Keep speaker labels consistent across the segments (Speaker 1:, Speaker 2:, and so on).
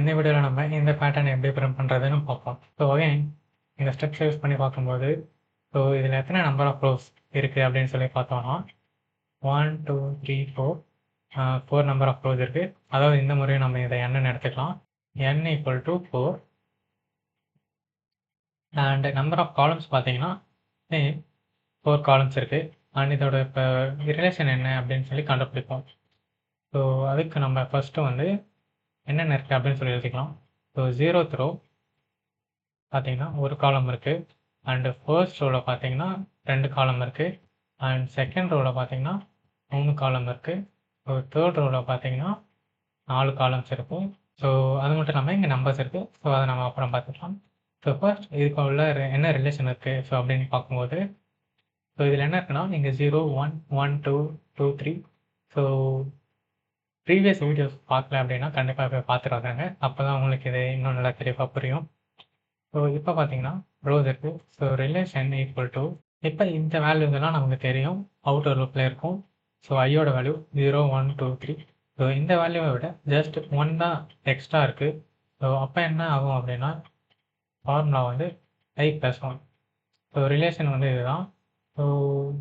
Speaker 1: இந்த வீடியோவில் நம்ம இந்த பேட்டர்ன் எப்படி பிரிண்ட் பண்ணுறதுன்னு பார்ப்போம். ஸோ அகைன் இந்த ஸ்டெப்ஸ் யூஸ் பண்ணி பார்க்கும்போது ஸோ இதில் எத்தனை நம்பர் ஆஃப் ரோஸ் இருக்குது அப்படின்னு சொல்லி பார்த்தோம்னா 1 2 3 4 4 நம்பர் ஆஃப் ரோஸ் இருக்குது. அதாவது இந்த முறையும் நம்ம இதை n எடுத்துக்கலாம். n equal to 4 and number of columns பார்த்தீங்கன்னா 4 காலம்ஸ் இருக்குது. அண்ட் இதோட இப்போ ரிலேஷன் என்ன அப்படின்னு சொல்லி கண்டுபிடிப்போம். ஸோ அதுக்கு நம்ம ஃபஸ்ட்டு வந்து என்னென்ன இருக்குது அப்படின்னு சொல்லி எழுதிக்கலாம். ஸோ 0th ரோ பார்த்தீங்கன்னா ஒரு காலம் இருக்குது. அண்டு ஃபர்ஸ்ட் ரோவில் பார்த்தீங்கன்னா 2 காலம் இருக்குது. அண்ட் செகண்ட் ரோவில் பார்த்தீங்கன்னா 3 காலம் இருக்குது. ஸோ தேர்ட் ரோவில் பார்த்தீங்கன்னா 4 காலம்ஸ் இருக்கும். ஸோ அது மட்டும் இல்லாமல் இங்கே நம்பர்ஸ் இருக்குது. ஸோ அதை நம்ம அப்புறம் பார்த்துக்கலாம். ஸோ ஃபர்ஸ்ட் இதுக்கு உள்ள என்ன ரிலேஷன் இருக்குது ஸோ அப்படின்னு பார்க்கும்போது ஸோ இதில் என்ன இருக்குன்னா இங்கே 0 1 1 2 2 3 ஸோ ப்ரீவியஸ் வீடியோஸ் பார்க்கல அப்படின்னா கண்டிப்பாக போய் பார்த்துட்டு வந்தாங்க. அப்போ தான் உங்களுக்கு இது இன்னும் நல்லா தெளிவாக புரியும். ஸோ இப்போ பார்த்தீங்கன்னா ரோஸ் இருக்குது. ஸோ ரிலேஷன் ஈக்குவல் டு இப்போ இந்த வேல்யூஸ்லாம் நமக்கு தெரியும் அவுட்டர் லூப்பில் இருக்கும். ஸோ ஐயோட வேல்யூ 0 1 2 3. ஸோ இந்த வேல்யூவை விட ஜஸ்ட் 1 தான் எக்ஸ்ட்ரா இருக்குது. ஸோ அப்போ என்ன ஆகும் அப்படின்னா ஃபார்முலா வந்து i + 1. ஸோ ரிலேஷன் வந்து இதுதான். ஸோ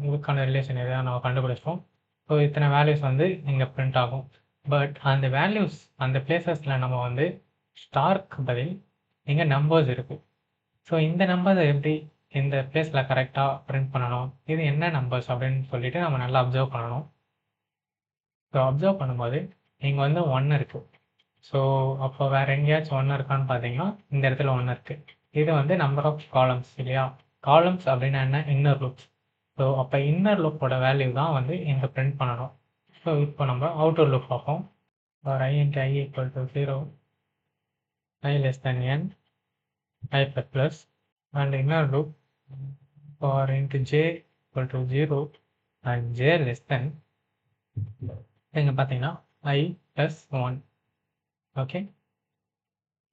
Speaker 1: இதுக்கான ரிலேஷன் இதுதான் நம்ம கண்டுபிடிச்சோம். ஸோ இத்தனை வேல்யூஸ் வந்து இங்கே பிரிண்ட் ஆகும். பட் அந்த வேல்யூஸ் அந்த பிளேசஸில் நம்ம வந்து ஸ்டார்க்கு பதில் இங்கே நம்பர்ஸ் இருக்குது. ஸோ இந்த நம்பர்ஸை எப்படி இந்த பிளேஸில் கரெக்டாக பிரிண்ட் பண்ணணும், இது என்ன நம்பர்ஸ் அப்படின்னு சொல்லிட்டு நம்ம நல்லா அப்சர்வ் பண்ணணும். ஸோ அப்சர்வ் பண்ணும்போது இங்கே வந்து 1 இருக்குது. ஸோ அப்போ வேறு எங்கேயாச்சும் 1 இருக்கான்னு பார்த்தீங்கன்னா இந்த இடத்துல 1 இருக்குது. இது வந்து நம்பர் ஆஃப் காலம்ஸ் இல்லையா? காலம்ஸ் அப்படின்னா என்ன? Inner loops. ஸோ அப்போ இன்னர் லூப்போட வேல்யூ தான் வந்து இங்கே பிரிண்ட் பண்ணணும். ஸோ இப்போ நம்ம அவுட்டர் லூப் பார்ப்போம். For i × i = 0, i less than n, i plus plus, and inner loop for into j equal to 0 and j less than இங்கே பார்த்தீங்கன்னா i plus 1. Okay,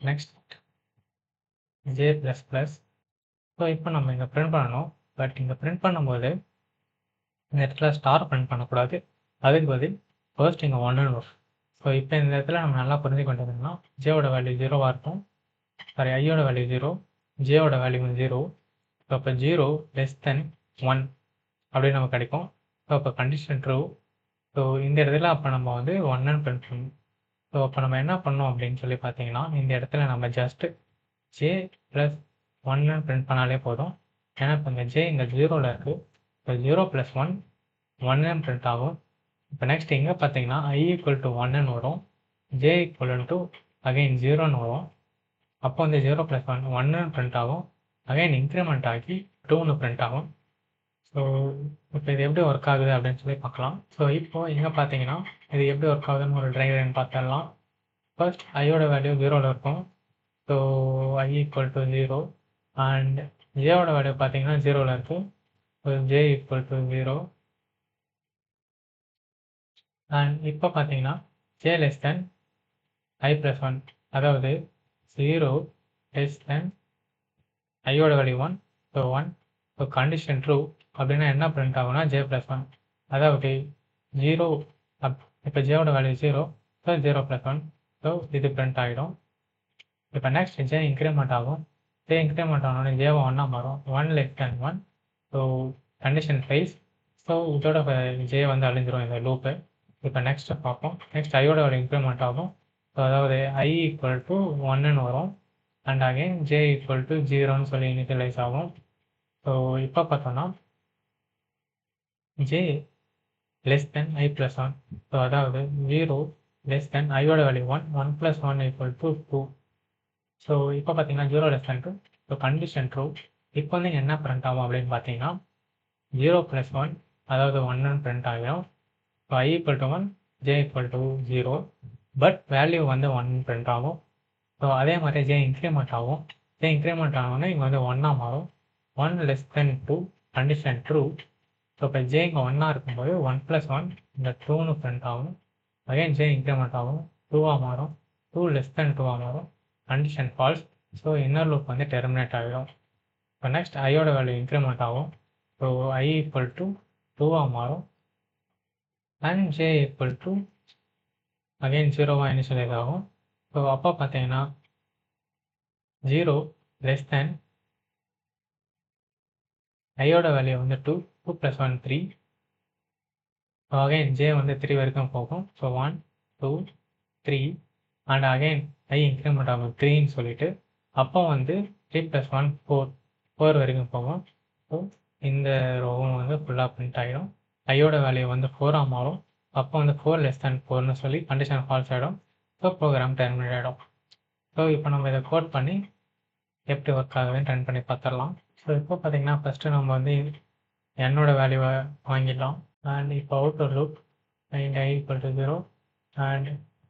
Speaker 1: next j plus plus. So இப்போ நம்ம இங்கே print பண்ணணும். But இங்கே print பண்ணும்போது இந்த இடத்துல ஸ்டார் பிரிண்ட் பண்ணக்கூடாது. அதுக்கு பதில் ஃபர்ஸ்ட் இங்கே 1 வரும். ஸோ இப்போ இந்த இடத்துல நம்ம நல்லா புரிஞ்சு கொண்டதுன்னா ஜேவோட வேல்யூ 0வாக இருக்கும். சாரி, ஐயோட வேல்யூ 0, ஜேவோட வேல்யூ 0. ஸோ அப்போ 0 less than 1 அப்படின்னு நமக்கு கிடைக்கும். ஸோ அப்போ கண்டிஷன் ட்ரூ. ஸோ இந்த இடத்துல அப்போ நம்ம வந்து 1 பிரிண்ட் பண்ணணும். ஸோ அப்போ நம்ம என்ன பண்ணோம் அப்படின்னு சொல்லி பார்த்தீங்கன்னா இந்த இடத்துல நம்ம ஜஸ்ட்டு ஜே ப்ளஸ் 1 பிரிண்ட் பண்ணாலே போதும். ஏன்னா இப்போ இங்கே ஜே இங்கே 0ல் இருக்குது. இப்போ 0 + 1 1 பிரிண்ட் ஆகும். இப்போ நெக்ஸ்ட் இங்கே பார்த்தீங்கன்னா i = 1 வரும், j = அகைன் 0 வரும். அப்போ வந்து 0 + 1 1 பிரிண்ட் ஆகும். அகைன் இன்க்ரிமெண்ட் ஆகி 2 பிரிண்ட் ஆகும். ஸோ இப்போ இது எப்படி ஒர்க் ஆகுது அப்படின்னு சொல்லி பார்க்கலாம். ஸோ இப்போது இங்கே பார்த்தீங்கன்னா இது எப்படி ஒர்க் ஆகுதுன்னு ஒரு டிரைவர்னு பார்த்துடலாம். ஃபர்ஸ்ட் ஐயோட வேல்யூ 0ல் இருக்கும். ஸோ i = 0 அண்ட் ஜேவோட வேல்யூ பார்த்தீங்கன்னா 0ல் இருக்குது. ஸோ j = 0 அண்ட் இப்போ பார்த்தீங்கன்னா j less than i + 1, அதாவது 0 less than ஐயோட value 1, so 1. So condition true அப்படின்னா என்ன பிரிண்ட் ஆகும்னா j + 1, அதாவது 0. இப்போ ஜேவோட வேல்யூ 0, ஸோ 0 + 1, ஸோ இது பிரிண்ட் ஆகிடும். இப்போ நெக்ஸ்ட் ஜே இன்க்ரிமெண்ட் ஆகும். ஜே இன்க்ரிமெண்ட் ஆனோடனே ஜேவை 1 மாறும், 1 less than 1. So condition fails. So இதோட ஜே வந்து அழிஞ்சிரும் இந்த லூப்பு. இப்போ நெக்ஸ்ட்டு பார்ப்போம். நெக்ஸ்ட் ஐயோட வேல்யூ இன்க்ரிமெண்ட் ஆகும். ஸோ அதாவது i = 1 வரும். அண்ட் அகைன் j = 0ன்னு சொல்லி இனிஷியலைஸ் ஆகும். ஸோ இப்போ பார்த்தோன்னா j less than i + 1. So அதாவது 0 less than ஐயோட வேல்யூ 1, 1 + 1 = 2. ஸோ இப்போ பார்த்தீங்கன்னா 0 less than 2. So condition true. இப்போ வந்து என்ன பிரிண்ட் ஆகும் அப்படின்னு பார்த்தீங்கன்னா 0 + 1, அதாவது 1 பிரிண்ட் ஆகிடும். So i = 1, j = 0, but value வந்து 1 பிரிண்ட் ஆகும். ஸோ அதே மாதிரி ஜே இன்க்ரிமெண்ட் ஆகும். ஜே இன்க்ரிமெண்ட் ஆனோடனே இங்கே வந்து 1 மாறும், 1 less than 2, condition true. So இப்போ ஜே இங்கே 1 இருக்கும்போது 1 + 1 இந்த 2ன்னு பிரிண்ட் ஆகும். அகைன் ஜே இன்க்ரிமெண்ட் ஆகும், 2 மாறும், 2 less than 2 மாறும், condition falls. So inner loop வந்து டெர்மினேட் ஆகிடும். இப்போ நெக்ஸ்ட் ஐயோட வேல்யூ இன்க்ரிமெண்ட் ஆகும். ஸோ i = 2 மாறும் அண்ட் j = அகைன் 0 இனிஷியலைஸ் ஆகும். ஸோ அப்போ பார்த்தீங்கன்னா 0 லெஸ் தேன் ஐயோட வேல்யூ வந்து 2 2 + 1 3. ஸோ அகைன் ஜே வந்து 3 வரைக்கும் போகும். So 1 2 3 and again I increment ஆகும் 3ன்னு சொல்லிட்டு அப்போ வந்து 3 + 1 4 4 வரைக்கும் போகும். ஸோ இந்த ரோவும் வந்து ஃபுல்லாக பிரிண்ட் ஆகிடும். ஐயோட வேல்யூ வந்து 4ஆக மாறும். அப்போ வந்து 4 லெஸ் தேன் 4ன்னு சொல்லி கண்டிஷன் ஃபால்ஸ் ஆகிடும். ஸோ ப்ரோக்ராம் டெர்மினேட் ஆகிடும். ஸோ இப்போ நம்ம இதை கோட் பண்ணி எப்படி ஒர்க் ஆகுதுன்னு ரன் பண்ணி பார்த்துடலாம். ஸோ இப்போ பார்த்தீங்கன்னா ஃபஸ்ட்டு நம்ம வந்து என்னோட வேல்யூவை வாங்கிடலாம். அண்ட் இப்போ outer loop and I equal to 0 and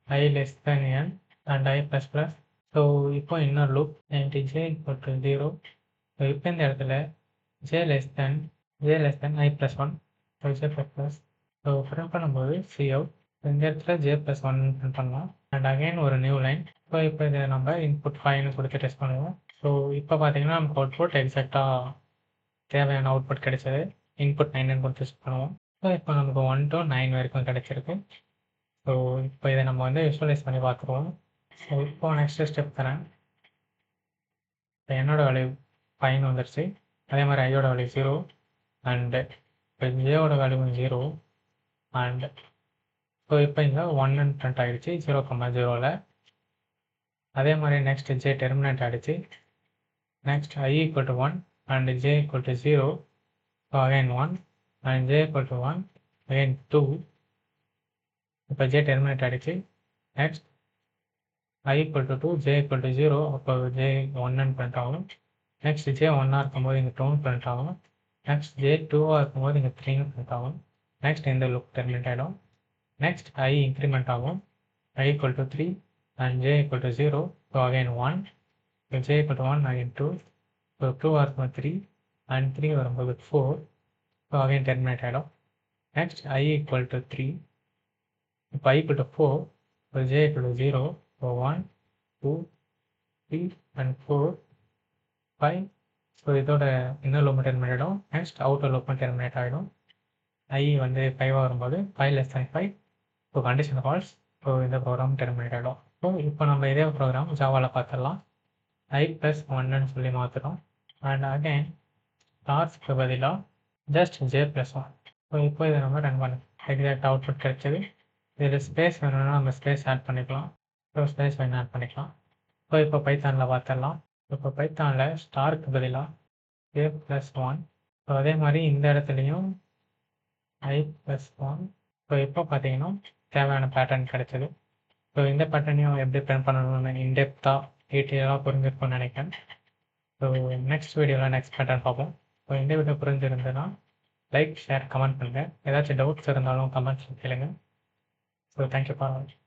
Speaker 1: I less than n and I plus plus. So இப்போ இன்னொரு loop and j equal to 0. So இப்போ இந்த இடத்துல j less than I plus 1. So j plus plus. So print பண்ணும்போது cout. இந்த இடத்துல j plus 1 print பண்ணலாம். And again ஒரு நியூ லைன். ஸோ இப்போ இதை நம்ம இன்புட் 5ன்னு கொடுத்து டெஸ்ட் பண்ணுவோம். ஸோ இப்போ பார்த்தீங்கன்னா நமக்கு அவுட்புட் எக்ஸாக்டாக தேவையான அவுட்புட் கிடைச்சது. இன்புட் 9ன்னு கொடுத்து டெஸ்ட் பண்ணுவோம். ஸோ இப்போ நமக்கு 1 to 9 வரைக்கும் கிடைச்சிருக்கு. ஸோ இப்போ இதை நம்ம வந்து விஷுவலைஸ் பண்ணி பார்த்துருவோம். ஸோ இப்போ நெக்ஸ்ட் ஸ்டெப் தரேன். இப்போ என்னோட வேல்யூ 5 வந்துருச்சு. அதே மாதிரி ஐயோட வேல்யூ 0 அண்டு இப்போ ஜேயோட வேல்யூ 0 அண்ட் ஸோ இப்போ இங்கே 1ன்னு பிரிண்ட் ஆகிடுச்சு 0,0ல். அதே மாதிரி நெக்ஸ்ட் ஜே டெர்மினேட் ஆகிடுச்சு. Next I equal to 1 and j equal to 0. So again 1 and j equal to 1 again 2. இப்போ j டெர்மினேட் ஆகிடுச்சு. Next I equal to 2 j equal to 0. அப்போ j 1ன்னு print ஆகும். நெக்ஸ்ட் j 1ஆக இருக்கும்போது இங்கே 2ன்னு print ஆகும். Next j 2ஆக இருக்கும்போது இங்கே 3ன்னு print ஆகும். நெக்ஸ்ட் இந்த லூப் டெர்மினேட் ஆகிடும். நெக்ஸ்ட் I இன்க்ரிமெண்ட் ஆகும். I equal to 3 and j equal to 0. So again 1. So j equal to 1 again 2. So 2ஆக இருக்கும்போது 3 and 3 வரும்போது 4. ஸோ அகைன் டெர்மினேட் ஆகிடும். Next I equal to 3. இப்போ I equal to 4. So j equal to 0. So 1 2 3 and 4 5. So இதோட inner loop terminate ஆகிடும். Next outer loop terminate ஆகிடும். I வந்து 5ஆக வரும்போது 5 less than 5. So condition falls. So இந்த program terminate ஆகிடும். ஸோ இப்போ நம்ம இதே ப்ரோக்ராம் ஜாவாவில் பார்த்துடலாம். I plus 1ன்னு சொல்லி மாற்றுறோம். அண்ட் அகைன் ஸ்டார்ஸ்க்கு பதிலாக ஜஸ்ட் j plus 1. ஸோ இப்போ இதை நம்ம ரன் பண்ணி எக்ஸாக்ட் அவுட்புட் கிடைச்சது. இதில் ஸ்பேஸ் வேணும்னா நம்ம ஸ்பேஸ் ஆட் பண்ணிக்கலாம். ஸோ ஸ்பேஸ் வேணும் ஆட் பண்ணிக்கலாம். ஸோ இப்போ பைத்தானில் பார்த்துடலாம். இப்போ பைத்தானில் ஸ்டாருக்கு பதிலாக j plus 1. ஸோ அதே மாதிரி இந்த இடத்துலையும் I plus 1. ஸோ இப்போ பார்த்தீங்கன்னா தேவையான பேட்டர்ன் கிடைச்சது. ஸோ இந்த பேட்டர்னையும் எப்படி பிரிண்ட் பண்ணணும்னு இன்டெப்த்தாக டீட்டெயிலாக புரிஞ்சிருக்கும்னு நினைக்கிறேன். ஸோ நெக்ஸ்ட் வீடியோவில் நெக்ஸ்ட் பேட்டர்ன் பார்ப்போம். ஸோ இந்த வீடியோ புரிஞ்சிருந்ததுன்னா லைக் ஷேர் கமெண்ட் பண்ணுங்கள். ஏதாச்சும் டவுட்ஸ் இருந்தாலும் கமெண்ட்ஸ் கேளுங்க. ஸோ தேங்க்யூ ஃபார் வாட்சிங்.